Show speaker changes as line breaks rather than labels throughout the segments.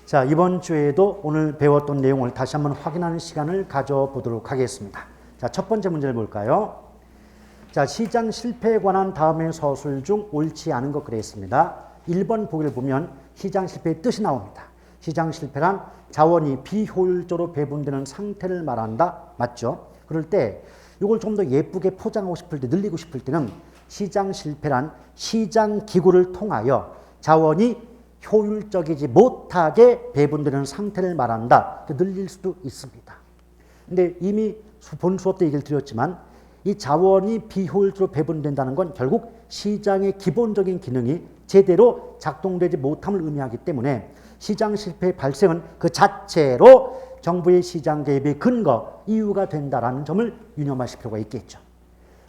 자, 이번 주에도 오늘 배웠던 내용을 다시 한번 확인하는 시간을 가져보도록 하겠습니다. 자, 첫 번째 문제를 볼까요? 자, 시장 실패에 관한 다음의 서술 중 옳지 않은 것 그랬습니다. 1번 보기를 보면 시장 실패의 뜻이 나옵니다. 시장 실패란 자원이 비효율적으로 배분되는 상태를 말한다. 맞죠? 그럴 때 이걸 좀 더 예쁘게 포장하고 싶을 때, 늘리고 싶을 때는 시장 실패란 시장 기구를 통하여 자원이 효율적이지 못하게 배분되는 상태를 말한다. 늘릴 수도 있습니다. 근데 이미 본 수업 때 얘기를 드렸지만 이 자원이 비효율적으로 배분된다는 건 결국 시장의 기본적인 기능이 제대로 작동되지 못함을 의미하기 때문에 시장 실패의 발생은 그 자체로 정부의 시장 개입의 근거, 이유가 된다는 점을 유념하실 필요가 있겠죠.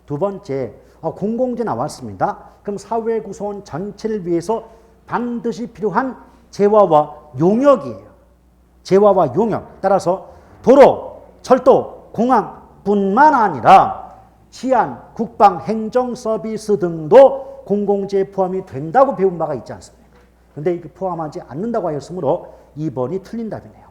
두 번째, 공공재 나왔습니다. 그럼 사회 구성원 전체를 위해서 반드시 필요한 재화와 용역이에요. 재화와 용역. 따라서 도로, 철도, 공항뿐만 아니라 치안, 국방, 행정 서비스 등도 공공재에 포함이 된다고 배운 바가 있지 않습니까? 그런데 이게 포함하지 않는다고 하였으므로 2번이 틀린 답이네요.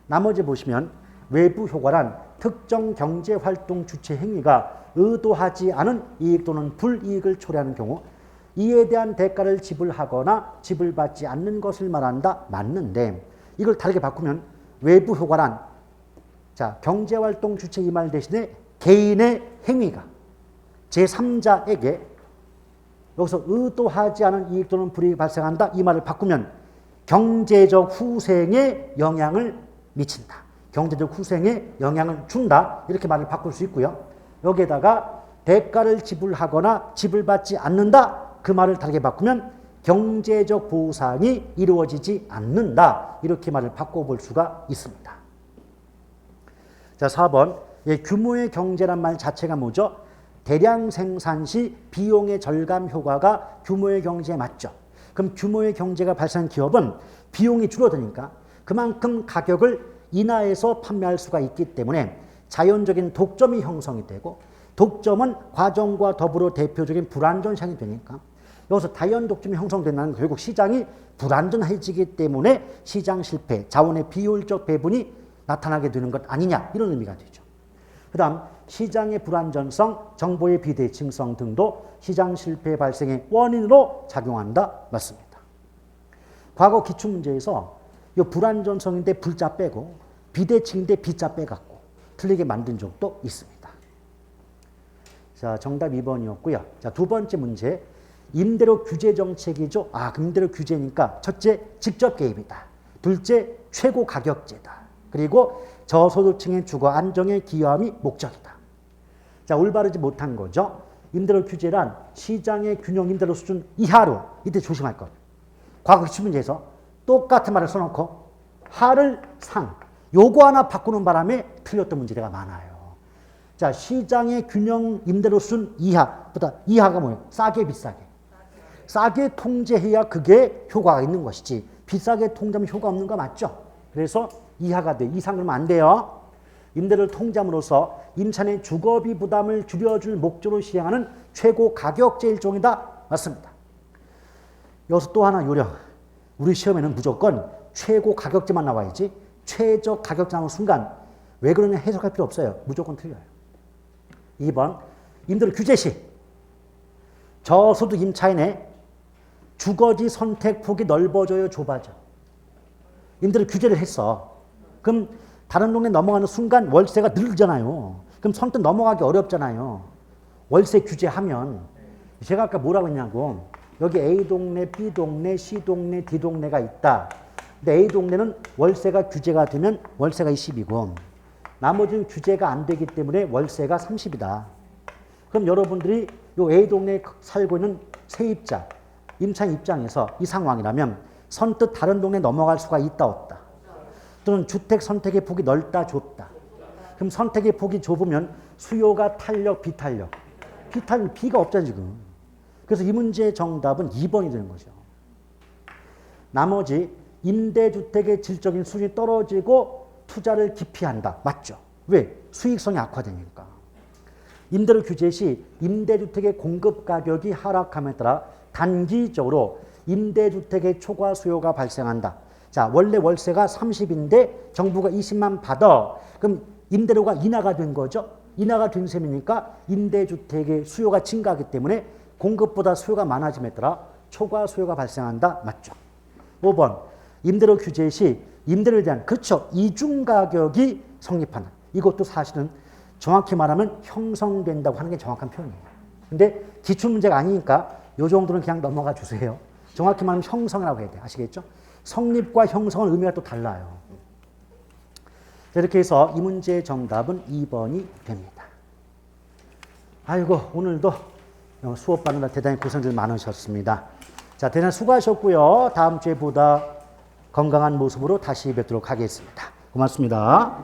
나머지 보시면 외부 효과란 특정 경제활동 주체 행위가 의도하지 않은 이익 또는 불이익을 초래하는 경우 이에 대한 대가를 지불하거나 지불받지 않는 것을 말한다. 맞는데 이걸 다르게 바꾸면 외부 효과란 자, 경제활동 주체 이 말 대신에 개인의 행위가 제3자에게 여기서 의도하지 않은 이익 또는 불이익이 발생한다. 이 말을 바꾸면 경제적 후생에 영향을 미친다. 경제적 후생에 영향을 준다. 이렇게 말을 바꿀 수 있고요. 여기에다가 대가를 지불하거나 지불받지 않는다. 그 말을 다르게 바꾸면 경제적 보상이 이루어지지 않는다. 이렇게 말을 바꿔볼 수가 있습니다. 자, 4번. 규모의 경제란 말 자체가 뭐죠? 대량 생산 시 비용의 절감 효과가 규모의 경제에 맞죠. 그럼 규모의 경제가 발생한 기업은 비용이 줄어드니까 그만큼 가격을 인하해서 판매할 수가 있기 때문에 자연적인 독점이 형성이 되고 독점은 과정과 더불어 대표적인 불완전 시장이 되니까 여기서 다연 독점이 형성된다는 결국 시장이 불완전해지기 때문에 시장 실패, 자원의 비효율적 배분이 나타나게 되는 것 아니냐 이런 의미가 되죠. 그 다음 시장의 불완전성, 정보의 비대칭성 등도 시장 실패 발생의 원인으로 작용한다. 맞습니다. 과거 기출문제에서 이 불완전성인데 불자 빼고 비대칭인데 비자 빼갖고 틀리게 만든 적도 있습니다. 자, 정답 2번이었고요. 자, 두 번째 문제. 임대료 규제 정책이죠. 임대료 규제니까 첫째, 직접 개입이다. 둘째, 최고 가격제다. 그리고 저소득층의 주거 안정에 기여함이 목적이다. 자, 올바르지 못한 거죠. 임대료 규제란 시장의 균형 임대료 수준 이하로 이때 조심할 것. 과거 기출문제에서 똑같은 말을 써놓고 하를 상 요거 하나 바꾸는 바람에 틀렸던 문제가 많아요. 자, 시장의 균형 임대료 수준 이하보다 이하가 뭐예요? 싸게 비싸게. 싸게 통제해야 그게 효과가 있는 것이지 비싸게 통제하면 효과 없는 거 맞죠? 그래서 이하가 돼. 이상 그러면 안 돼요. 임대료를 통제함으로써 임차인의 주거비 부담을 줄여줄 목적으로 시행하는 최고 가격제 일종이다. 맞습니다. 여기서 또 하나 요령. 우리 시험에는 무조건 최고 가격제만 나와야지 최저 가격제 나오는 순간 왜 그러냐 해석할 필요 없어요. 무조건 틀려요. 2번 임대료 규제 시 저소득 임차인의 주거지 선택 폭이 넓어져요, 좁아져? 임대료 규제를 했어. 그럼 다른 동네 넘어가는 순간 월세가 늘잖아요. 그럼 선뜻 넘어가기 어렵잖아요. 월세 규제하면 제가 아까 뭐라고 했냐고 여기 A 동네, B 동네, C 동네, D 동네가 있다. 근데 A 동네는 월세가 규제가 되면 월세가 20이고 나머지는 규제가 안 되기 때문에 월세가 30이다. 그럼 여러분들이 요 A 동네에 살고 있는 세입자, 임차인 입장에서 이 상황이라면 선뜻 다른 동네 넘어갈 수가 있다 없다. 또는 주택 선택의 폭이 넓다 좁다. 그럼 선택의 폭이 좁으면 수요가 탄력 비탄력. 비가 없잖아 지금. 그래서 이 문제의 정답은 2번이 되는 거죠. 나머지 임대주택의 질적인 수준이 떨어지고 투자를 기피한다. 맞죠? 왜? 수익성이 악화되니까. 임대료 규제 시 임대주택의 공급 가격이 하락함에 따라 단기적으로 임대주택의 초과 수요가 발생한다. 자, 원래 월세가 30인데 정부가 20만 받아. 그럼 임대료가 인하가 된 거죠. 인하가 된 셈이니까 임대주택의 수요가 증가하기 때문에 공급보다 수요가 많아짐에 따라 초과 수요가 발생한다. 맞죠? 5번 임대료 규제 시 임대료에 대한 그렇죠. 이중 가격이 성립하는 이것도 사실은 정확히 말하면 형성된다고 하는 게 정확한 표현이에요. 근데 기출문제가 아니니까 이 정도는 그냥 넘어가 주세요. 정확히 말하면 형성이라고 해야 돼. 아시겠죠? 성립과 형성은 의미가 또 달라요. 자, 이렇게 해서 이 문제의 정답은 2번이 됩니다. 아이고 오늘도 수업 받느라 대단히 고생들 많으셨습니다. 자, 대단히 수고하셨고요. 다음 주에 보다 건강한 모습으로 다시 뵙도록 하겠습니다. 고맙습니다.